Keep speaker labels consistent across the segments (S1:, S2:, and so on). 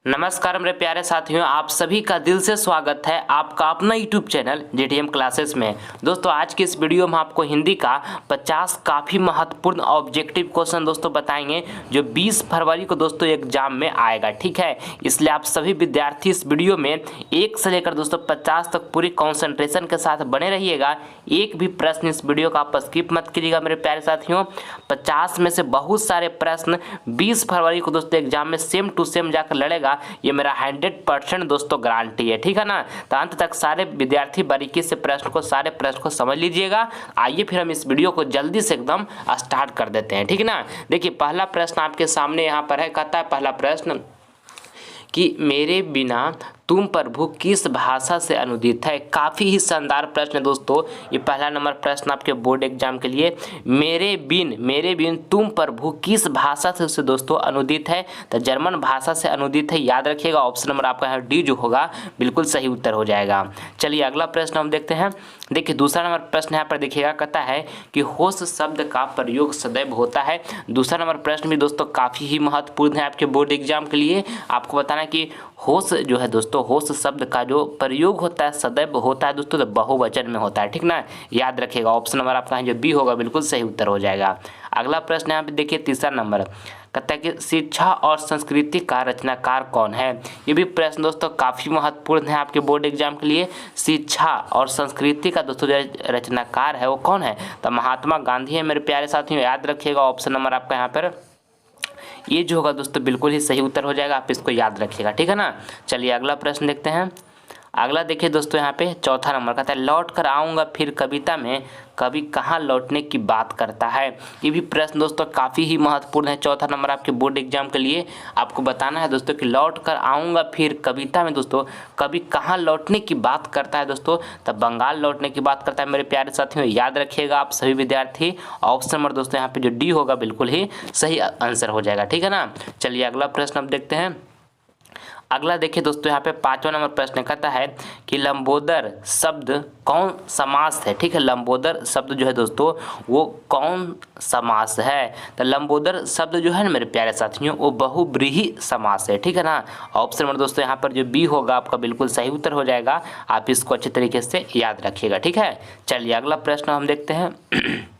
S1: नमस्कार मेरे प्यारे साथियों, आप सभी का दिल से स्वागत है आपका अपना यूट्यूब चैनल JDM क्लासेस में। दोस्तों आज की इस वीडियो में आपको हिंदी का 50 काफ़ी महत्वपूर्ण ऑब्जेक्टिव क्वेश्चन दोस्तों बताएंगे जो 20 फरवरी को दोस्तों एग्जाम में आएगा। ठीक है, इसलिए आप सभी विद्यार्थी इस वीडियो में 1 से लेकर दोस्तों 50 तक पूरी कॉन्सेंट्रेशन के साथ बने रहिएगा। एक भी प्रश्न इस वीडियो का आप स्किप मत कीजिएगा मेरे प्यारे साथियों। 50 में से बहुत सारे प्रश्न 20 फरवरी को दोस्तों एग्जाम में सेम टू सेम जाकर लड़ेगा, ये मेरा 100% दोस्तों गारंटी है। ठीक है ना, तो अंत तक सारे विद्यार्थी बारीकी से सारे प्रश्न को समझ लीजिएगा। आइए फिर हम इस वीडियो को जल्दी से एकदम स्टार्ट कर देते हैं। ठीक है ना, देखिए पहला प्रश्न आपके सामने यहाँ पर है। कहता है पहला प्रश्न कि मेरे बिना तुम प्रभु किस भाषा से अनुदित है। काफ़ी ही शानदार प्रश्न है दोस्तों, ये पहला नंबर प्रश्न आपके बोर्ड एग्जाम के लिए। मेरे बिन तुम प्रभु किस भाषा से दोस्तों अनुदित है, तो जर्मन भाषा से अनुदित है। याद रखिएगा, ऑप्शन नंबर आपका है डी जो होगा बिल्कुल सही उत्तर हो जाएगा। चलिए अगला प्रश्न हम देखते हैं। देखिए दूसरा नंबर प्रश्न यहाँ पर देखिएगा, कहता है कि होश शब्द का प्रयोग सदैव होता है। दूसरा नंबर प्रश्न भी दोस्तों काफ़ी ही महत्वपूर्ण है आपके बोर्ड एग्जाम के लिए। आपको बताना कि होश जो है दोस्तों, होश शब्द का जो प्रयोग होता है सदैव होता है दोस्तों, तो बहुवचन में होता है। ठीक ना, याद रखिएगा, ऑप्शन नंबर आपका है जो बी होगा बिल्कुल सही उत्तर हो जाएगा। अगला प्रश्न यहाँ पे देखिए तीसरा नंबर, कहता है कि शिक्षा और संस्कृति का रचनाकार कौन है। ये भी प्रश्न दोस्तों काफ़ी महत्वपूर्ण है आपके बोर्ड एग्जाम के लिए। शिक्षा और संस्कृति का दोस्तों जो रचनाकार है वो कौन है, तो महात्मा गांधी है मेरे प्यारे साथियों। याद रखिएगा, ऑप्शन नंबर आपका यहाँ पर ये जो होगा दोस्तों बिल्कुल ही सही उत्तर हो जाएगा, आप इसको याद रखिएगा। ठीक है ना, चलिए अगला प्रश्न देखते हैं। अगला देखिए दोस्तों यहाँ पे चौथा नंबर कहता है लौट कर आऊँगा फिर कविता में कभी कहाँ लौटने की बात करता है। ये भी प्रश्न दोस्तों काफ़ी ही महत्वपूर्ण है। चौथा नंबर आपके बोर्ड एग्जाम के लिए आपको बताना है दोस्तों कि लौट कर आऊँगा फिर कविता में दोस्तों कभी कहाँ लौटने की बात करता है दोस्तों, तब बंगाल लौटने की बात करता है मेरे प्यारे साथियों। याद रखिएगा आप सभी विद्यार्थी, ऑप्शन नंबर दोस्तों यहाँ पे जो डी होगा बिल्कुल ही सही आंसर हो जाएगा। ठीक है ना, चलिए अगला प्रश्न हम देखते हैं। अगला देखिए दोस्तों यहाँ पे पांचवा नंबर प्रश्न कहता है कि लंबोदर शब्द कौन समास है। ठीक है, लंबोदर शब्द जो है दोस्तों वो कौन समास है, तो लंबोदर शब्द जो है ना मेरे प्यारे साथियों वो बहुब्रीहि समास है। ठीक है ना, ऑप्शन नंबर दोस्तों यहाँ पर जो बी होगा आपका बिल्कुल सही उत्तर हो जाएगा, आप इसको अच्छे तरीके से याद रखिएगा। ठीक है, चलिए अगला प्रश्न हम देखते हैं।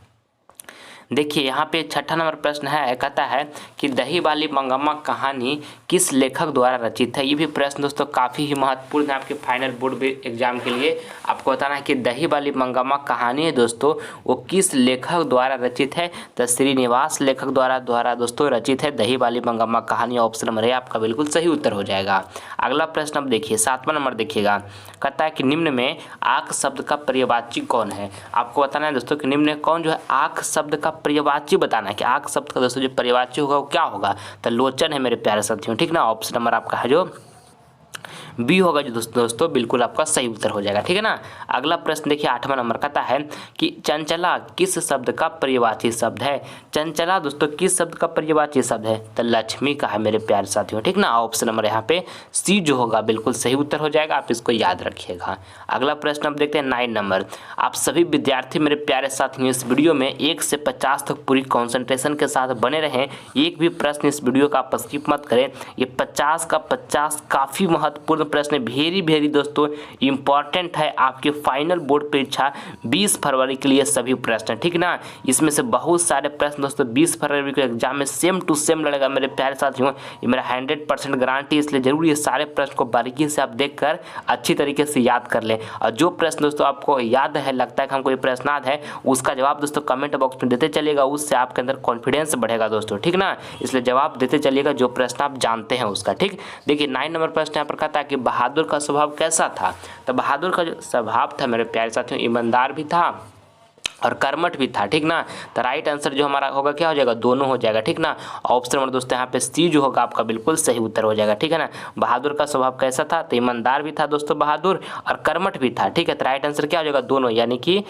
S1: देखिए यहाँ पे छठा नंबर प्रश्न है, कहता है कि दही वाली मंगम्मा कहानी किस लेखक द्वारा रचित है। ये भी प्रश्न दोस्तों काफ़ी ही महत्वपूर्ण है आपके फाइनल बोर्ड एग्जाम के लिए। आपको बताना है कि दही वाली मंगम्मा कहानी है दोस्तों वो किस लेखक द्वारा रचित है, तो श्रीनिवास लेखक द्वारा दोस्तों रचित है दही वाली मंगम्मा कहानी। ऑप्शन नंबर है आपका बिल्कुल सही उत्तर हो जाएगा। अगला प्रश्न अब देखिए सातवां नंबर देखिएगा, कहता है कि निम्न में आक शब्द का पर्यायवाची कौन है। आपको बताना है दोस्तों कि निम्न में कौन जो है आक शब्द का पर्यायवाची बताना है कि आक शब्द का दोस्तों जो पर्यायवाची होगा वो क्या होगा, तो लोचन है मेरे प्यारे साथियों। ठीक ना, ऑप्शन नंबर आपका है जो बी होगा जो दोस्तों बिल्कुल आपका सही उत्तर हो जाएगा। ठीक है ना, अगला प्रश्न देखिए आठवां नंबर कहता है कि चंचला किस शब्द का पर्यायवाची शब्द है। चंचला दोस्तों किस शब्द का पर्यायवाची शब्द है, तो लक्ष्मी का है मेरे प्यारे साथियों। ठीक ना, ऑप्शन नंबर यहाँ पे सी जो होगा बिल्कुल सही उत्तर हो जाएगा, आप इसको याद रखिएगा। अगला प्रश्न अब देखते हैं 9 नंबर। आप सभी विद्यार्थी मेरे प्यारे साथियों इस वीडियो में 1 से 50 तक पूरी कॉन्सेंट्रेशन के साथ बने रहें। एक भी प्रश्न इस वीडियो का आप स्किप मत करें। ये 50 का 50 काफ़ी महत्वपूर्ण प्रश्न, वेरी दोस्तों इंपॉर्टेंट है आपके फाइनल बोर्ड परीक्षा 20 फरवरी के लिए सभी प्रश्न। ठीक ना, इसमें से बहुत सारे प्रश्न दोस्तों 20 फरवरी के एग्जाम में सेम टू सेम लड़ेगा मेरे प्यारे साथियों। ये मेरा 100% गारंटी, इसलिए जरूर ये सारे प्रश्न को बारीकी से आप देखकर अच्छी तरीके से याद कर लें। और जो प्रश्न दोस्तों आपको याद है, लगता है कि हमको ये प्रश्न याद है, उसका जवाब दोस्तों कमेंट बॉक्स में देते चलिएगा, उससे आपके अंदर कॉन्फिडेंस बढ़ेगा दोस्तों। ठीक ना, इसलिए जवाब देते चलिएगा जो प्रश्न आप जानते हैं उसका। ठीक, देखिए 9 नंबर प्रश्न यहाँ पर कहता है कि बहादुर का स्वभाव कैसा था, तो बहादुर का जो स्वभाव था मेरे प्यारे साथियों ईमानदार भी था और कर्मठ भी था। ठीक ना, तो राइट आंसर जो हमारा होगा क्या हो जाएगा, दोनों हो जाएगा। ठीक ना, ऑप्शन नंबर दोस्तों यहाँ पे सी जो होगा आपका बिल्कुल सही उत्तर हो जाएगा। ठीक है ना, बहादुर का स्वभाव कैसा था, तो ईमानदार भी था दोस्तों बहादुर और कर्मठ भी था। ठीक है, तो राइट आंसर क्या हो जाएगा, दोनों, यानी कि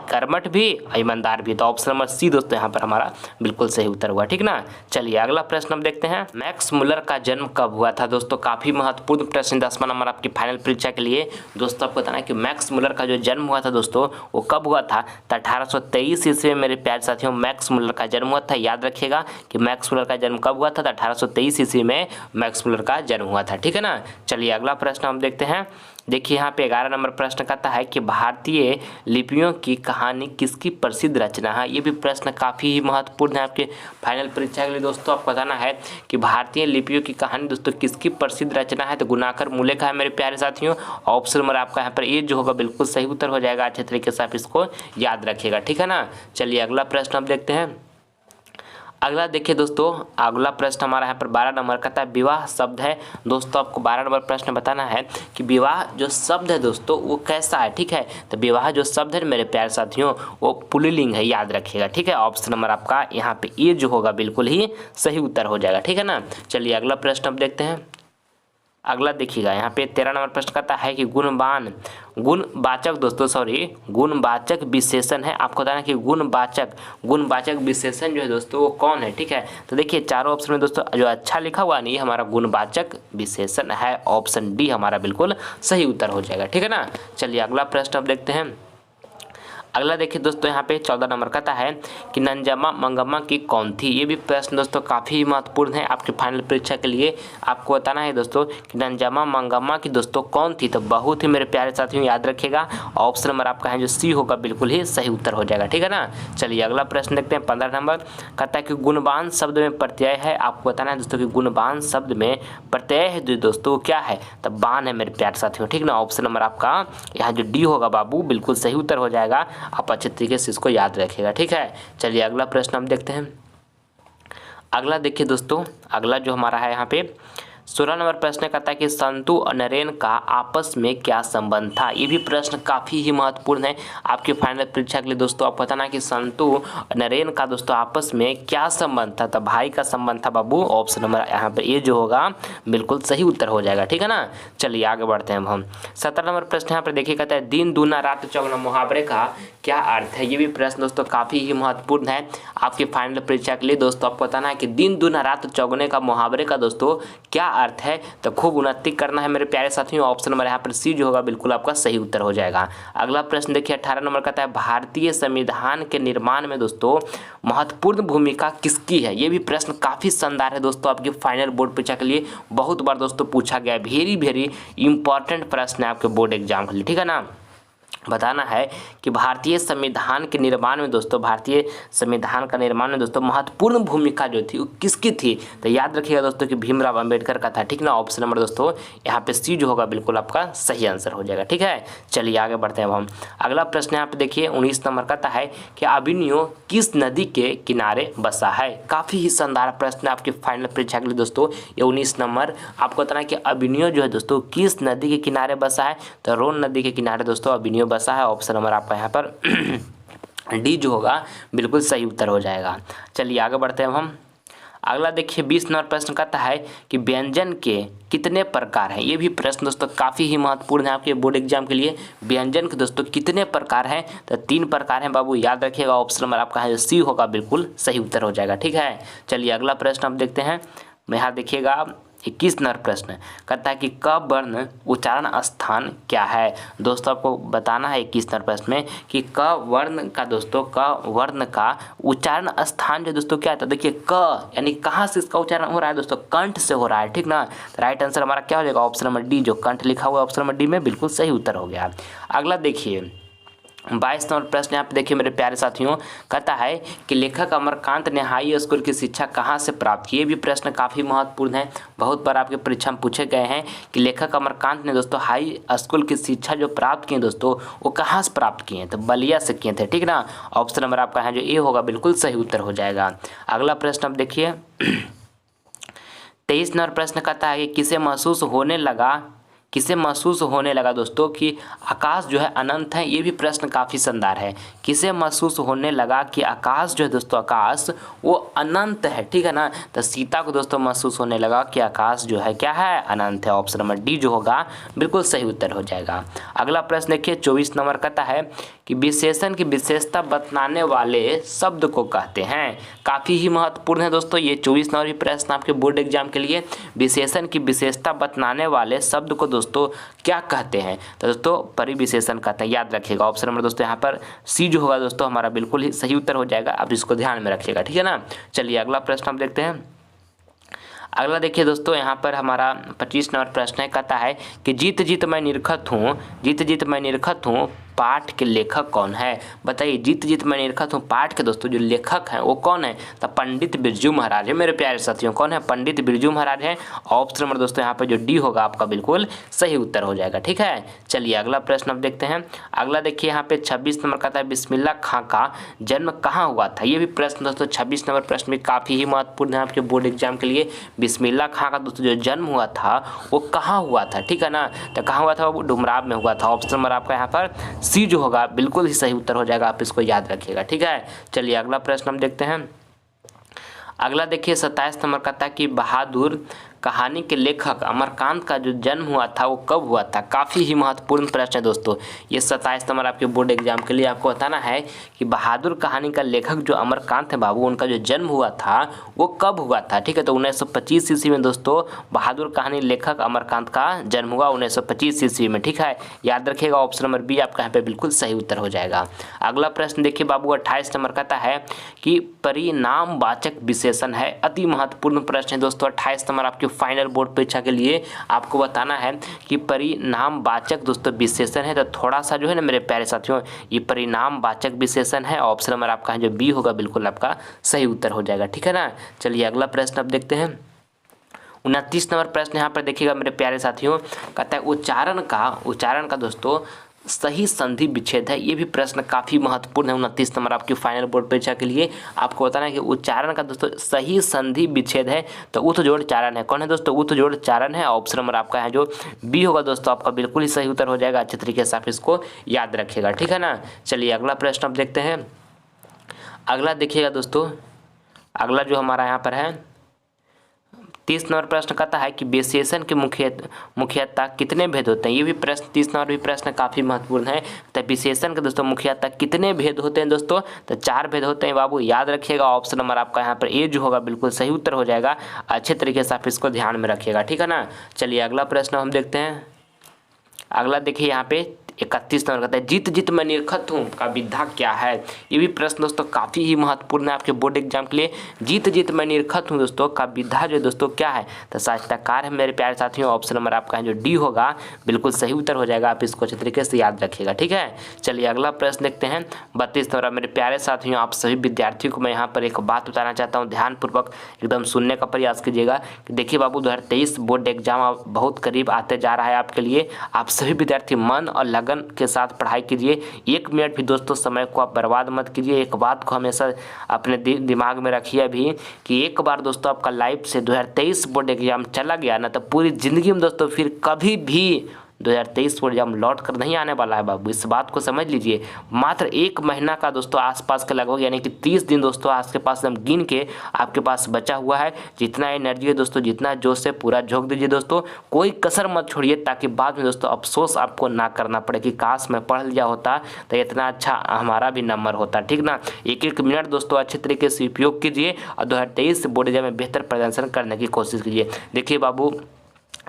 S1: कर्मठ भी ईमानदार भी। तो ऑप्शन नंबर सी दोस्तों यहाँ पर हमारा बिल्कुल सही उत्तर हुआ। ठीक ना, चलिए अगला प्रश्न हम देखते हैं। मैक्स मुलर का जन्म कब हुआ था दोस्तों, काफ़ी महत्वपूर्ण प्रश्न 10वां नंबर आपकी फाइनल परीक्षा के लिए। दोस्तों आपको बताना है कि मैक्स मुलर का जो जन्म हुआ था दोस्तों वो कब हुआ था, तो 1823 ईस्वी में मेरे प्यारे साथियों मैक्स मुलर का जन्म हुआ था। याद रखिएगा कि मैक्स मुलर का जन्म कब हुआ था, तो 1823 ईस्वी में मैक्स मुलर का जन्म हुआ था। ठीक है ना। चलिए अगला प्रश्न हम देखते हैं। देखिए यहाँ पे 11 नंबर प्रश्न कहता है कि भारतीय लिपियों की कहानी किसकी प्रसिद्ध रचना है। ये भी प्रश्न काफ़ी ही महत्वपूर्ण है आपके फाइनल परीक्षा के लिए दोस्तों। आपको बताना है कि भारतीय लिपियों की कहानी दोस्तों किसकी प्रसिद्ध रचना है, तो गुणाकर मूले का है मेरे प्यारे साथियों। ऑप्शन नंबर आपका यहाँ पर ए जो होगा बिल्कुल सही उत्तर हो जाएगा। अच्छे तरीके से आप इसको याद रखिएगा। ठीक है ना। चलिए अगला प्रश्न हम देखते हैं। अगला देखिए दोस्तों, अगला प्रश्न हमारा यहाँ पर 12 नंबर का था विवाह शब्द है। दोस्तों आपको 12 नंबर प्रश्न बताना है कि विवाह जो शब्द है दोस्तों वो कैसा है। ठीक है, तो विवाह जो शब्द है मेरे प्यारे साथियों वो पुल्लिंग है, याद रखिएगा। ठीक है, ऑप्शन नंबर आपका यहाँ पे ये जो होगा बिल्कुल ही सही उत्तर हो जाएगा। ठीक है ना। चलिए अगला प्रश्न अब देखते हैं। अगला देखिएगा यहाँ पे 13 नंबर प्रश्न कहता है कि गुणवाचक दोस्तों गुणवाचक विशेषण है। आपको बताना कि गुणवाचक विशेषण जो है दोस्तों वो कौन है। ठीक है, तो देखिए चारों ऑप्शन में दोस्तों जो अच्छा लिखा हुआ नहीं, हमारा गुणवाचक विशेषण है। ऑप्शन डी हमारा बिल्कुल सही उत्तर हो जाएगा। ठीक है ना। चलिए अगला प्रश्न अब देखते हैं। अगला देखिए दोस्तों यहाँ पे 14 नंबर कहता है कि नंजमा मंगम्मा की कौन थी। ये भी प्रश्न दोस्तों काफ़ी महत्वपूर्ण है आपके फाइनल परीक्षा के लिए। आपको बताना है दोस्तों कि नंजमा मंगम्मा की दोस्तों कौन थी, तो बहुत ही मेरे प्यारे साथियों याद रखिएगा। ऑप्शन नंबर आपका है जो सी होगा बिल्कुल ही सही उत्तर हो जाएगा। ठीक है ना। चलिए अगला प्रश्न देखते हैं। 15 नंबर कहता है कि गुणवान शब्द में प्रत्यय है। आपको बताना है दोस्तों कि गुणवान शब्द में प्रत्यय है जो दोस्तों क्या है, तो बान है मेरे प्यारे साथियों। ठीक ना। ऑप्शन नंबर आपका यहाँ जो डी होगा बाबू बिल्कुल सही उत्तर हो जाएगा। आप अच्छे तरीके से इसको याद रखिएगा। ठीक है। चलिए अगला प्रश्न हम देखते हैं। अगला देखिए दोस्तों, अगला जो हमारा है यहाँ पे 16 नंबर प्रश्न कहता है कि संतु और नरेन का आपस में क्या संबंध था। ये भी प्रश्न काफ़ी ही महत्वपूर्ण है आपके फाइनल परीक्षा के लिए दोस्तों। आप बताना कि संतु और नरेन का दोस्तों आपस में क्या संबंध था, तो भाई का संबंध था बाबू। ऑप्शन नंबर यहाँ पे ये जो होगा बिल्कुल सही उत्तर हो जाएगा। ठीक है ना। चलिए आगे बढ़ते हैं हम। 17 नंबर प्रश्न यहाँ पर देखिए कहता है दिन दूना रात चौगुना मुहावरे का क्या अर्थ है। ये भी प्रश्न दोस्तों काफ़ी ही महत्वपूर्ण है आपके फाइनल परीक्षा के लिए दोस्तों। आपको बताना है कि दिन दूना रात चौगुने का मुहावरे का दोस्तों क्या अर्थ है, तो खूब उन्नति करना है मेरे प्यारे साथियों। ऑप्शन नंबर यहाँ पर सी जो होगा बिल्कुल आपका सही उत्तर हो जाएगा। अगला प्रश्न देखिए 18 नंबर कहता है भारतीय संविधान के निर्माण में दोस्तों महत्वपूर्ण भूमिका किसकी है। ये भी प्रश्न काफ़ी शानदार है दोस्तों आपके फाइनल बोर्ड परीक्षा के लिए। बहुत बार दोस्तों पूछा गया, वेरी इंपॉर्टेंट प्रश्न है आपके बोर्ड एग्जाम के लिए। ठीक है ना। बताना है कि भारतीय संविधान के निर्माण में दोस्तों महत्वपूर्ण भूमिका जो थी वो किसकी थी, तो याद रखिएगा दोस्तों कि भीमराव अंबेडकर का था। ठीक ना। ऑप्शन नंबर दोस्तों यहाँ पे सी जो होगा बिल्कुल आपका सही आंसर हो जाएगा। ठीक है। चलिए आगे बढ़ते हैं अब हम। अगला प्रश्न यहाँ पे देखिए 19 नंबर का है कि अभिनयो किस नदी के किनारे बसा है। काफ़ी ही शानदार प्रश्न है आपके फाइनल परीक्षा के लिए दोस्तों। ये 19 नंबर आपको बताना है कि अभिनयो जो है दोस्तों किस नदी के किनारे बसा है, तो रोन नदी के किनारे दोस्तों अभिनयो बसा है। ऑप्शन नंबर आपका यहाँ पर डी जो होगा बिल्कुल सही उत्तर हो जाएगा। चलिए आगे बढ़ते हैं हम। अगला देखिए 20 नंबर प्रश्न कहता है कि व्यंजन के कितने प्रकार हैं। ये भी प्रश्न दोस्तों काफ़ी ही महत्वपूर्ण है आपके बोर्ड एग्जाम के लिए। व्यंजन के दोस्तों कितने प्रकार हैं, तो 3 प्रकार हैं बाबू, याद रखिएगा। ऑप्शन नंबर आपका है सी होगा बिल्कुल सही उत्तर हो जाएगा। ठीक है। चलिए अगला प्रश्न हम देखते हैं। यहाँ देखिएगा 21 नंबर प्रश्न कहता है कि क वर्ण उच्चारण स्थान क्या है। दोस्तों आपको बताना है 21 नंबर प्रश्न में कि क वर्ण का उच्चारण स्थान जो दोस्तों क्या था। देखिए क यानी कहाँ से इसका उच्चारण हो रहा है दोस्तों, कंठ से हो रहा है। ठीक ना। राइट आंसर हमारा क्या हो जाएगा, ऑप्शन नंबर डी जो कंठ लिखा हुआ है ऑप्शन नंबर डी में बिल्कुल सही उत्तर हो गया। अगला देखिए 22 नंबर प्रश्न यहाँ पे देखिए मेरे प्यारे साथियों कहता है कि लेखक अमरकांत ने हाई स्कूल की शिक्षा कहाँ से प्राप्त की। ये भी प्रश्न काफ़ी महत्वपूर्ण है, बहुत बार आपके परीक्षा में पूछे गए हैं कि लेखक अमरकांत ने दोस्तों हाई स्कूल की शिक्षा जो प्राप्त की दोस्तों वो कहाँ से प्राप्त किए, तो बलिया से किए थे। ठीक ना। ऑप्शन नंबर आपका है जो ए होगा बिल्कुल सही उत्तर हो जाएगा। अगला प्रश्न अब देखिए 23 नंबर प्रश्न कहता है कि किसे महसूस होने लगा दोस्तों कि आकाश जो है अनंत है। ये भी प्रश्न काफ़ी शानदार है। किसे महसूस होने लगा कि आकाश जो है दोस्तों आकाश वो अनंत है। ठीक है ना। तो सीता को दोस्तों महसूस होने लगा कि आकाश जो है क्या है, अनंत है। ऑप्शन नंबर डी जो होगा बिल्कुल सही उत्तर हो जाएगा। अगला प्रश्न देखिए 24 नंबर कहता है कि विशेषण की विशेषता बतलाने वाले शब्द को कहते हैं। काफ़ी ही महत्वपूर्ण है दोस्तों ये 24 नंबर प्रश्न आपके बोर्ड एग्जाम के लिए। विशेषण की विशेषता बतलाने वाले शब्द को दोस्तों क्या कहते हैं? तो दोस्तों परिविशेषण कहते हैं, याद रखिएगा। ऑप्शन नंबर दोस्तों यहाँ पर सी जो होगा दोस्तों हमारा बिल्कुल ही सही उत्तर हो जाएगा, आप इसको ध्यान में रखिएगा, ठीक है ना। चलिए अगला प्रश्न हम देखते हैं। अगला देखिए दोस्तों, यहाँ पर हमारा 25 नंबर प्रश्न है, कहता है कि जीत जीत मैं निरखत हूँ, जीत जीत मैं निरखत हूँ, पाठ के लेखक कौन है? बताइए, जीत जीत मैं निरखत हूँ पाठ के दोस्तों जो लेखक हैं वो कौन है? तो पंडित बिरजू महाराज है मेरे प्यारे साथियों। कौन है? पंडित बिरजू महाराज है। ऑप्शन नंबर दोस्तों यहाँ पर जो डी होगा आपका बिल्कुल सही उत्तर हो जाएगा, ठीक है। चलिए अगला प्रश्न अब देखते हैं। अगला देखिए यहाँ पे 26 नंबर का था, बिस्मिल्लाह खां का जन्म कहाँ हुआ था? ये भी प्रश्न दोस्तों 26 नंबर प्रश्न भी काफ़ी ही महत्वपूर्ण है आपके बोर्ड एग्जाम के लिए। बिस्मिल्लाह खां का दोस्तों जो जन्म हुआ था वो कहाँ हुआ था, ठीक है ना। तो कहाँ हुआ था? वो डुमराव में हुआ था। ऑप्शन नंबर आपका यहाँ पर सी जो होगा बिल्कुल ही सही उत्तर हो जाएगा, आप इसको याद रखिएगा, ठीक है। चलिए अगला प्रश्न हम देखते हैं। अगला देखिए 27 नंबर का था कि बहादुर कहानी के लेखक अमरकांत का जो जन्म हुआ था वो कब हुआ था? काफ़ी ही महत्वपूर्ण प्रश्न है दोस्तों ये। 27 नंबर आपके बोर्ड एग्जाम के लिए आपको बताना है कि बहादुर कहानी का लेखक जो अमरकांत है बाबू, उनका जो जन्म हुआ था वो कब हुआ था, ठीक है। तो 1925 ईस्वी में दोस्तों बहादुर कहानी लेखक अमरकांत का जन्म हुआ 1925 ईस्वी में, ठीक है। याद रखिएगा, ऑप्शन नंबर बी आपका यहाँ पे बिल्कुल सही उत्तर हो जाएगा। अगला प्रश्न देखिए बाबू 28 नंबर का है कि परिणामवाचक विशेषण है, अति महत्वपूर्ण प्रश्न है दोस्तों। 28 नंबर आपके फाइनल बोर्ड परीक्षा के लिए आपको बताना है कि परिणामवाचक दोस्तों विशेषण है। तो थोड़ा सा जो है ना मेरे प्यारे साथियों ये परिणामवाचक विशेषण है। ऑप्शन नंबर आपका जो बी होगा बिल्कुल आपका सही उत्तर हो जाएगा, ठीक है ना। चलिए अगला प्रश्न अब देखते हैं। 29 नंबर प्रश्न यहाँ पर देखिएगा मेरे प्यारे साथियों, कहता है उच्चारण का दोस्तों सही संधि विच्छेद है। ये भी प्रश्न काफ़ी महत्वपूर्ण है। 29 नंबर आपकी फाइनल बोर्ड परीक्षा के लिए आपको बताना है कि उच्चारण का दोस्तों सही संधि विच्छेद है। तो उत जोड़ चारण है। कौन है दोस्तों? उत जोड़ चारण है। ऑप्शन नंबर आपका है जो बी होगा दोस्तों आपका बिल्कुल ही सही उत्तर हो जाएगा। अच्छे तरीके से आप इसको याद रखिएगा, ठीक है ना। चलिए अगला प्रश्न अब देखते हैं। अगला देखिएगा दोस्तों, अगला जो हमारा यहाँ पर है 30 नंबर प्रश्न कहता है कि विशेषण के मुख्यतः कितने भेद होते हैं? ये भी प्रश्न 30 नंबर भी प्रश्न काफ़ी महत्वपूर्ण है। तो विशेषण के दोस्तों मुख्यतः कितने भेद होते हैं दोस्तों? तो 4 भेद होते हैं बाबू, याद रखिएगा। ऑप्शन नंबर आपका यहाँ पर ए जो होगा बिल्कुल सही उत्तर हो जाएगा। अच्छे तरीके से आप इसको ध्यान में रखिएगा, ठीक है ना। चलिए अगला प्रश्न हम देखते हैं। अगला देखिए यहाँ पे 31 नंबर कहता है जीत जीत मैं निरखत हूँ का विधा क्या है? ये भी प्रश्न दोस्तों काफ़ी ही महत्वपूर्ण है आपके बोर्ड एग्जाम के लिए। जीत जीत मैं निरखत हूँ दोस्तों का विधा जो दोस्तों क्या है? तो साहित्यकार है मेरे प्यारे साथियों। ऑप्शन नंबर आपका है जो डी होगा बिल्कुल सही उत्तर हो जाएगा। आप इसको अच्छे तरीके से याद रखिएगा, ठीक है। चलिए अगला प्रश्न देखते हैं। 32 नंबर मेरे प्यारे साथियों, आप सभी विद्यार्थियों को मैं यहाँ पर एक बात बताना चाहता हूँ, ध्यानपूर्वक एकदम सुनने का प्रयास कीजिएगा। देखिए बाबू 2023 बोर्ड एग्जाम बहुत करीब आते जा रहा है आपके लिए। आप सभी विद्यार्थी मन और लगन के साथ पढ़ाई कीजिए। 1 मिनट भी दोस्तों समय को आप बर्बाद मत कीजिए। एक बात को हमेशा अपने दिमाग में रखिए अभी कि एक बार दोस्तों आपका लाइफ से 2023 बोर्ड एग्जाम चला गया ना, तो पूरी ज़िंदगी में दोस्तों फिर कभी भी 2023 बोर्ड एग्जाम लौट कर नहीं आने वाला है बाबू, इस बात को समझ लीजिए। मात्र 1 महीना का दोस्तों आसपास के लगभग यानी कि 30 दिन दोस्तों आपके पास हम गिन के आपके पास बचा हुआ है। जितना एनर्जी है दोस्तों, जितना जोश है पूरा झोंक दीजिए दोस्तों, कोई कसर मत छोड़िए, ताकि बाद में दोस्तों अफसोस आपको ना करना पड़े कि काश मैं पढ़ लिया होता तो इतना अच्छा हमारा भी नंबर होता, ठीक ना। 1-1 मिनट दोस्तों अच्छे तरीके से उपयोग कीजिए और 2023 बोर्ड एग्जाम में बेहतर प्रदर्शन करने की कोशिश कीजिए। देखिए बाबू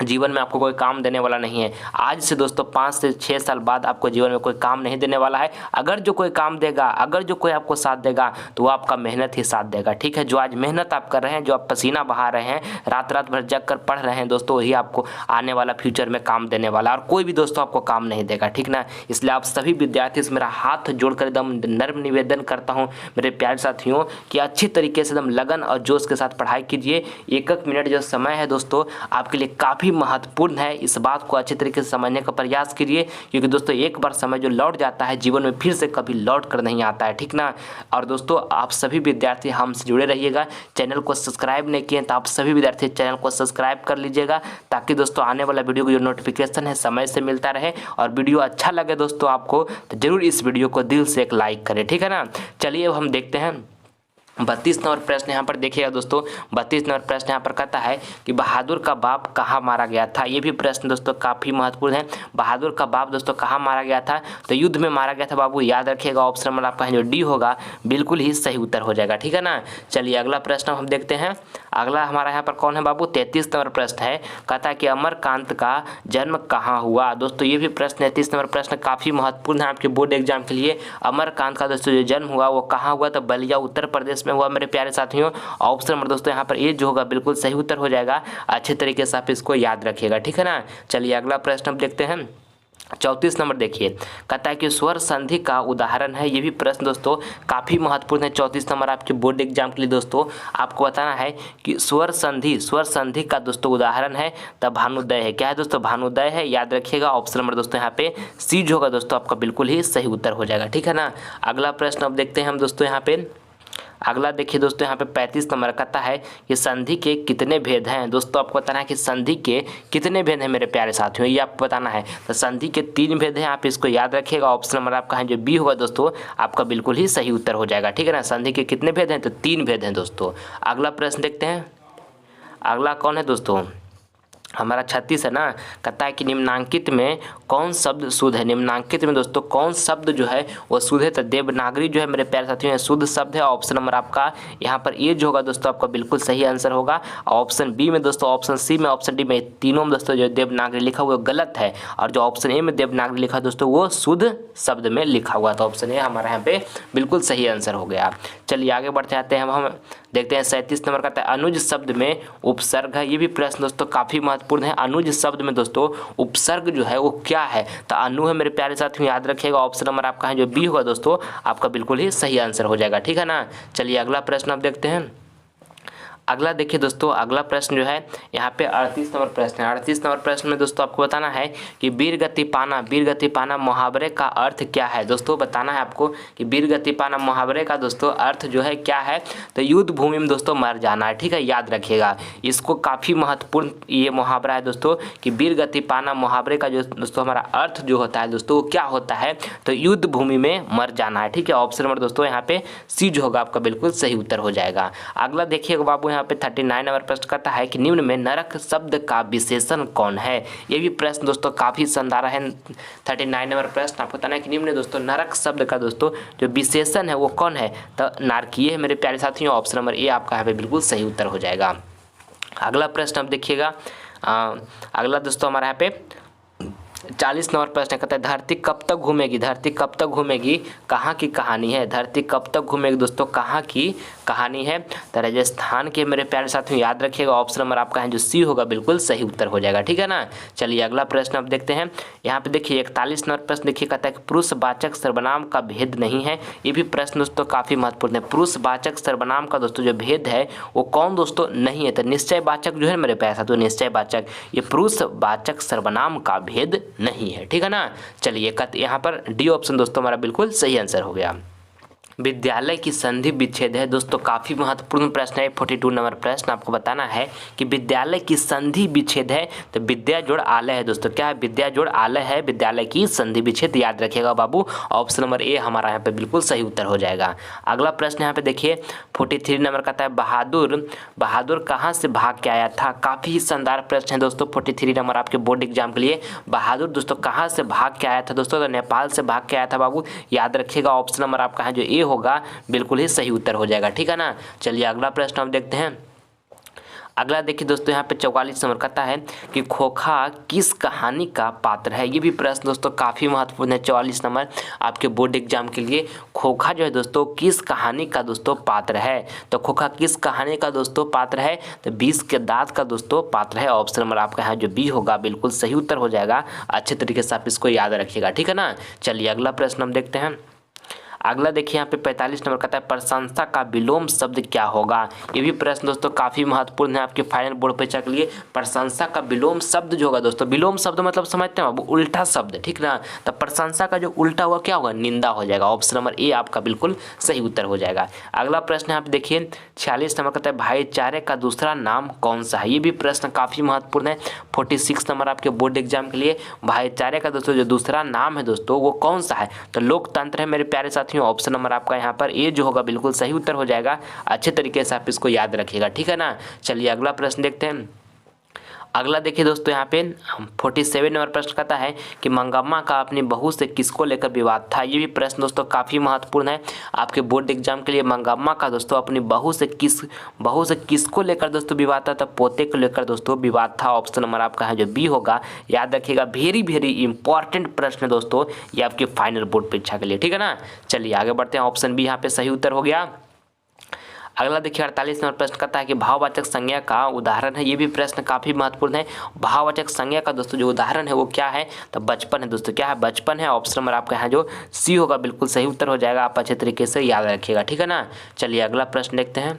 S1: जीवन में आपको कोई काम देने वाला नहीं है। आज से दोस्तों 5 से 6 साल बाद आपको जीवन में कोई काम नहीं देने वाला है। अगर जो कोई काम देगा, अगर जो कोई आपको साथ देगा तो वो आपका मेहनत ही साथ देगा, ठीक है। जो आज मेहनत आप कर रहे हैं, जो आप पसीना बहा रहे हैं, रात भर जग कर पढ़ रहे हैं दोस्तों, वही आपको आने वाला फ्यूचर में काम देने वाला, और कोई भी दोस्तों आपको काम नहीं देगा, ठीक ना। इसलिए आप सभी विद्यार्थी से मेरा हाथ जोड़कर एकदम नर्म निवेदन करता हूँ मेरे प्यारे साथियों कि अच्छी तरीके से एकदम लगन और जोश के साथ पढ़ाई कीजिए। 1-1 मिनट जो समय है दोस्तों आपके लिए काफ़ी महत्वपूर्ण है। इस बात को अच्छे तरीके से समझने का प्रयास कीजिए, क्योंकि दोस्तों एक बार समय जो लौट जाता है जीवन में फिर से कभी लौट कर नहीं आता है, ठीक ना। और दोस्तों आप सभी विद्यार्थी हमसे जुड़े रहिएगा। चैनल को सब्सक्राइब नहीं किए तो आप सभी विद्यार्थी चैनल को सब्सक्राइब कर लीजिएगा, ताकि दोस्तों आने वाला वीडियो का जो नोटिफिकेशन है समय से मिलता रहे। और वीडियो अच्छा लगे दोस्तों आपको तो जरूर इस वीडियो को दिल से एक लाइक करें, ठीक है ना। चलिए अब हम देखते हैं 32 नंबर प्रश्न यहाँ पर देखिएगा दोस्तों। 32 नंबर प्रश्न यहाँ पर कहता है कि बहादुर का बाप कहाँ मारा गया था। ये भी प्रश्न दोस्तों काफ़ी महत्वपूर्ण है। बहादुर का बाप दोस्तों कहाँ मारा गया था, तो युद्ध में मारा गया था बाबू, याद रखिएगा। ऑप्शन नंबर आपका जो डी होगा बिल्कुल ही सही उत्तर हो जाएगा, ठीक है ना। चलिए अगला प्रश्न हम देखते हैं। अगला हमारा यहाँ पर कौन है बाबू, 33 नंबर प्रश्न है। कहता है कि अमरकांत का जन्म कहाँ हुआ। दोस्तों ये भी प्रश्न 33 नंबर प्रश्न काफ़ी महत्वपूर्ण है आपके बोर्ड एग्जाम के लिए। अमरकांत का दोस्तों जो जन्म हुआ वो कहाँ हुआ, तो बलिया उत्तर प्रदेश में हुआ मेरे प्यारे साथियों। ऑप्शन नंबर दोस्तों यहाँ पर ए जो होगा बिल्कुल सही उत्तर हो जाएगा। अच्छे तरीके से आप इसको याद रखिएगा, ठीक है ना। चलिए अगला प्रश्न हम देखते हैं। 34 नंबर देखिए, कहता है कि स्वर संधि का उदाहरण है। ये भी प्रश्न दोस्तों काफ़ी महत्वपूर्ण है। 34 नंबर आपके बोर्ड एग्जाम के लिए दोस्तों आपको बताना है कि स्वर संधि का दोस्तों उदाहरण है तब भानुदय है। क्या है दोस्तों, भानुदय है, याद रखिएगा। ऑप्शन नंबर दोस्तों यहाँ पे सी जो होगा दोस्तों आपका बिल्कुल ही सही उत्तर हो जाएगा, ठीक है ना। अगला प्रश्न अब देखते हैं हम दोस्तों यहाँ पे। अगला देखिए दोस्तों यहाँ पे 35 नंबर कहता है कि संधि के कितने भेद हैं। दोस्तों आपको बताना है कि संधि के कितने भेद हैं मेरे प्यारे साथियों, ये आपको बताना है। तो संधि के 3 भेद हैं, आप इसको याद रखिएगा। ऑप्शन नंबर आपका है जो बी होगा दोस्तों आपका बिल्कुल ही सही उत्तर हो जाएगा, ठीक है ना। संधि के कितने भेद हैं, तो 3 भेद हैं दोस्तों। अगला प्रश्न देखते हैं। अगला कौन है दोस्तों, हमारा 36 है ना। कहता है कि निम्नांकित में कौन शब्द शुद्ध है। निम्नांकित में दोस्तों कौन शब्द जो है वो शुद्ध है, तो देवनागरी जो है मेरे प्यारे साथियों शुद्ध शब्द है। ऑप्शन नंबर आपका यहाँ पर ए जो होगा दोस्तों आपका बिल्कुल सही आंसर होगा। ऑप्शन बी में दोस्तों, ऑप्शन सी में, ऑप्शन डी में, तीनों में दोस्तों जो देवनागरी लिखा हुआ गलत है, और जो ऑप्शन ए में देवनागरी लिखा दोस्तों वो शुद्ध शब्द में लिखा हुआ। तो ऑप्शन ए हमारा यहाँ पे बिल्कुल सही आंसर हो गया। चलिए आगे बढ़ते आते हैं हम देखते हैं। 37 नंबर कहता है अनुज शब्द में उपसर्ग है। ये भी प्रश्न दोस्तों काफ़ी महत्वपूर्ण है। अनुज शब्द में दोस्तों उपसर्ग जो है वो क्या है, तो अनु है मेरे प्यारे साथियों, याद रखिएगा। ऑप्शन नंबर आपका है जो बी होगा दोस्तों आपका बिल्कुल ही सही आंसर हो जाएगा, ठीक है ना। चलिए अगला प्रश्न आप देखते हैं। अगला देखिए दोस्तों, अगला प्रश्न जो है यहाँ पे 38 नंबर प्रश्न है। 38 नंबर प्रश्न में दोस्तों आपको बताना है कि वीर गति पाना मुहावरे का अर्थ क्या है। दोस्तों बताना है आपको कि वीर गति पाना मुहावरे का दोस्तों अर्थ जो है क्या है, तो युद्ध भूमि में दोस्तों मर जाना है, ठीक है, याद रखिएगा। इसको काफ़ी महत्वपूर्ण ये मुहावरा है दोस्तों कि वीर गति पाना मुहावरे का जो दोस्तों हमारा अर्थ जो होता है दोस्तों वो क्या होता है, तो युद्ध भूमि में मर जाना है, ठीक है। ऑप्शन नंबर दोस्तों यहाँ पे सी जो होगा आपका बिल्कुल सही उत्तर हो जाएगा। अगला देखिएगा बाबू यहाँ पे 39 नंबर प्रश्न करता है कि निम्न में नरक शब्द का विशेषण कौन है। ये भी प्रश्न दोस्तों काफी शानदार है। 39 नंबर प्रश्न आपको बताना है कि निम्न दोस्तों नरक शब्द का दोस्तों जो विशेषण है वो कौन है, तो नारकीय है मेरे प्यारे साथियों। ऑप्शन नंबर ए आपका यहाँ पे बिल्कुल सही उत्तर हो जाएगा। अगला प्रश्न अब देखिएगा। अगला दोस्तों हमारा यहाँ पे 40 नंबर प्रश्न कहता है धरती कब तक घूमेगी। धरती कब तक घूमेगी कहाँ की कहानी है। धरती कब तक घूमेगी दोस्तों कहाँ की कहानी है, तो राजस्थान के मेरे प्यारे साथियों याद रखिएगा। ऑप्शन नंबर आपका है जो सी होगा बिल्कुल सही उत्तर हो जाएगा, ठीक है ना। चलिए अगला प्रश्न अब देखते हैं। यहाँ पे देखिए 41 नंबर प्रश्न देखिए कहता है कि पुरुषवाचक सर्वनाम का भेद नहीं है। ये भी प्रश्न दोस्तों काफ़ी महत्वपूर्ण है। पुरुषवाचक सर्वनाम का दोस्तों जो भेद है वो कौन दोस्तों नहीं है, तो निश्चयवाचक जो है मेरे प्यारे साथियों निश्चयवाचक, ये पुरुषवाचक सर्वनाम का भेद नहीं है, ठीक है ना। चलिए यहाँ पर डी ऑप्शन दोस्तों हमारा बिल्कुल सही आंसर हो गया। विद्यालय की संधि विच्छेद है दोस्तों काफ़ी महत्वपूर्ण प्रश्न है। 42 नंबर प्रश्न आपको बताना है कि विद्यालय की संधि विच्छेद है, तो विद्या जोड़ आलय है दोस्तों। क्या है, विद्या जोड़ आलय है, विद्यालय की संधि विच्छेद, याद रखिएगा बाबू। ऑप्शन नंबर ए हमारा यहाँ पे बिल्कुल सही उत्तर हो जाएगा। अगला प्रश्न यहाँ पे देखिए 43 नंबर कहता है बहादुर कहाँ से भाग के आया था। काफ़ी शानदार प्रश्न है दोस्तों। 43 नंबर आपके बोर्ड एग्जाम के लिए बहादुर दोस्तों कहाँ से भाग के आया था दोस्तों, तो नेपाल से भाग के आया था बाबू, याद रखिएगा। ऑप्शन नंबर आपका है जो ए होगा बिल्कुल ही सही उत्तर हो जाएगा, ठीक है ना। चलिए अगला प्रश्न हम देखते हैं। अगला देखिए दोस्तों यहाँ पे 44 नंबर कहता है कि खोखा किस कहानी का पात्र है। ये भी प्रश्न दोस्तों काफ़ी महत्वपूर्ण है। 44 नंबर आपके बोर्ड एग्जाम के लिए खोखा जो है दोस्तों किस कहानी का दोस्तों पात्र है, तो खोखा किस कहानी का दोस्तों पात्र है, तो 20 के दांत का दोस्तों पात्र है। ऑप्शन नंबर आपका है जो बी होगा बिल्कुल सही उत्तर हो जाएगा। अच्छे तरीके से आप इसको याद रखिएगा, ठीक है ना। चलिए अगला प्रश्न हम देखते हैं। अगला देखिए यहाँ पे 45 नंबर कहता है प्रशंसा का विलोम शब्द क्या होगा। ये भी प्रश्न दोस्तों काफ़ी महत्वपूर्ण है आपके फाइनल बोर्ड परीक्षा के लिए। प्रशंसा का विलोम शब्द जो होगा दोस्तों, विलोम शब्द मतलब समझते हैं आप, उल्टा शब्द, ठीक ना। तो प्रशंसा का जो उल्टा हुआ क्या होगा, निंदा हो जाएगा। ऑप्शन नंबर ए आपका बिल्कुल सही उत्तर हो जाएगा। अगला प्रश्न यहाँ पे देखिए 46 नंबर कहता है भाईचारे का दूसरा नाम कौन सा है। ये भी प्रश्न काफ़ी महत्वपूर्ण है। 46 नंबर आपके बोर्ड एग्जाम के लिए भाईचारे का दोस्तों जो दूसरा नाम है दोस्तों वो कौन सा है, तो लोकतंत्र है मेरे प्यारे साथी। साथियों ऑप्शन नंबर आपका यहाँ पर ए जो होगा बिल्कुल सही उत्तर हो जाएगा। अच्छे तरीके से आप इसको याद रखिएगा, ठीक है ना। चलिए अगला प्रश्न देखते हैं। अगला देखिए दोस्तों, यहाँ पे 47 नंबर प्रश्न कहता है कि मंगम्मा का अपनी बहू से किसको लेकर विवाद था। ये भी प्रश्न दोस्तों काफ़ी महत्वपूर्ण है आपके बोर्ड एग्जाम के लिए। मंगम्मा का दोस्तों अपनी बहू से किसको लेकर दोस्तों विवाद था, तो पोते को लेकर दोस्तों विवाद था। ऑप्शन नंबर आपका है जो बी होगा, याद रखिएगा। वेरी वेरी इंपॉर्टेंट प्रश्न दोस्तों ये आपके फाइनल बोर्ड परीक्षा के लिए, ठीक है ना। चलिए आगे बढ़ते हैं। ऑप्शन बी यहाँ पे सही उत्तर हो गया। अगला देखिए 48 नंबर प्रश्न कहता है कि भाववाचक संज्ञा का उदाहरण है। ये भी प्रश्न काफ़ी महत्वपूर्ण है। भाववाचक संज्ञा का दोस्तों जो उदाहरण है वो क्या है, तो बचपन है दोस्तों। क्या है, बचपन है। ऑप्शन नंबर आपका यहाँ जो सी होगा बिल्कुल सही उत्तर हो जाएगा। आप अच्छे तरीके से याद रखिएगा, ठीक है ना। चलिए अगला प्रश्न देखते हैं।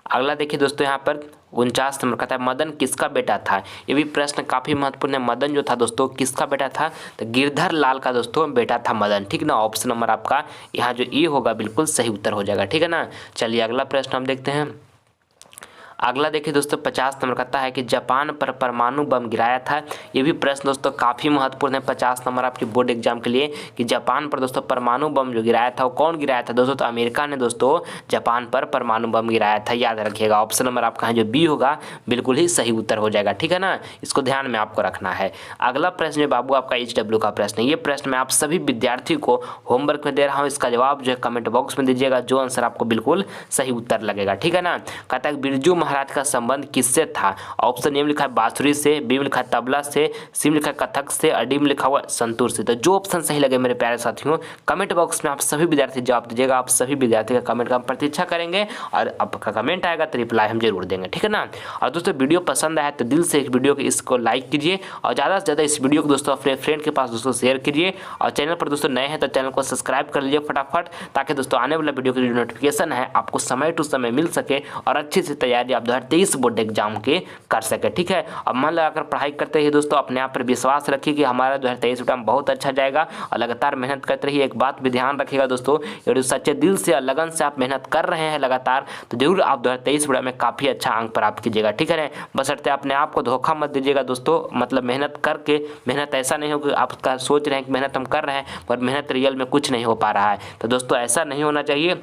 S1: अगला देखिए दोस्तों यहाँ पर 49 नंबर कहता है मदन किसका बेटा था। ये भी प्रश्न काफ़ी महत्वपूर्ण है। मदन जो था दोस्तों किसका बेटा था, तो गिरधर लाल का दोस्तों बेटा था मदन, ठीक ना। ऑप्शन नंबर आपका यहाँ जो ए होगा बिल्कुल सही उत्तर हो जाएगा, ठीक है ना। चलिए अगला प्रश्न हम देखते हैं। अगला देखिए दोस्तों 50 नंबर कहता है कि जापान पर परमाणु बम गिराया था। ये भी प्रश्न दोस्तों काफ़ी महत्वपूर्ण है 50 नंबर आपके बोर्ड एग्जाम के लिए, कि जापान पर दोस्तों परमाणु बम जो गिराया था वो कौन गिराया था दोस्तों, तो अमेरिका ने दोस्तों जापान पर परमाणु बम गिराया था, याद रखिएगा। ऑप्शन नंबर आपका है जो बी होगा बिल्कुल ही सही उत्तर हो जाएगा, ठीक है ना। इसको ध्यान में आपको रखना है। अगला प्रश्न बाबू आपका HW का प्रश्न है। ये प्रश्न मैं आप सभी विद्यार्थी को होमवर्क में दे रहा हूँ। इसका जवाब जो है कमेंट बॉक्स में दीजिएगा, जो आंसर आपको बिल्कुल सही उत्तर लगेगा, ठीक है ना। कहता है बिरजू महाराज का संबंध किससे था। ऑप्शन ए में लिखा है बांसुरी से, बी में लिखा है तबला से, सी में लिखा है कथक से, और डी में लिखा हुआ संतूर से। तो जो ऑप्शन सही लगे मेरे प्यारे साथियों कमेंट बॉक्स में आप सभी विद्यार्थी जवाब दीजिएगा। आप सभी विद्यार्थी का कमेंट का हम प्रतीक्षा करेंगे और आपका कमेंट आएगा तो रिप्लाई हम जरूर देंगे, ठीक है ना। और दोस्तों वीडियो पसंद आया तो दिल से इस वीडियो को इसको लाइक कीजिए और ज़्यादा से ज़्यादा इस वीडियो को दोस्तों अपने फ्रेंड के पास दोस्तों शेयर कीजिए। और चैनल पर दोस्तों नए हैं तो चैनल को सब्सक्राइब कर लीजिए फटाफट, ताकि दोस्तों आने वाला वीडियो की जो नोटिफिकेशन है आपको समय टू समय मिल सके और अच्छी से तैयारी आप 2023 बोर्ड एग्जाम के कर सके, ठीक है। और मन लगाकर पढ़ाई करते हैं दोस्तों, अपने आप पर विश्वास रखिए कि हमारा 2023 एग्जाम बहुत अच्छा जाएगा और लगातार मेहनत करते रहिए। एक बात भी ध्यान रखिएगा दोस्तों, यदि सच्चे दिल से और लगन से आप मेहनत कर रहे हैं लगातार, तो जरूर आप 2023 में काफ़ी अच्छा अंक प्राप्त कीजिएगा, ठीक है। बशर्ते अपने आप को धोखा मत दीजिएगा दोस्तों। मतलब मेहनत करके, मेहनत ऐसा नहीं हो कि आप सोच रहे हैं कि मेहनत हम कर रहे हैं पर मेहनत रियल में कुछ नहीं हो पा रहा है। तो दोस्तों ऐसा नहीं होना चाहिए।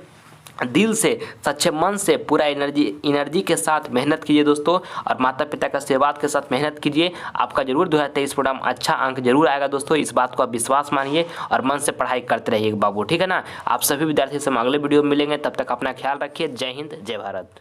S1: दिल से, सच्चे मन से, पूरा एनर्जी के साथ मेहनत कीजिए दोस्तों, और माता पिता का आशीर्वाद के साथ मेहनत कीजिए। आपका जरूर 2023 प्रोग्राम अच्छा अंक जरूर आएगा दोस्तों। इस बात को आप विश्वास मानिए और मन से पढ़ाई करते रहिए बाबू, ठीक है ना। आप सभी विद्यार्थी से हम अगले वीडियो में मिलेंगे, तब तक अपना ख्याल रखिए। जय हिंद, जय भारत।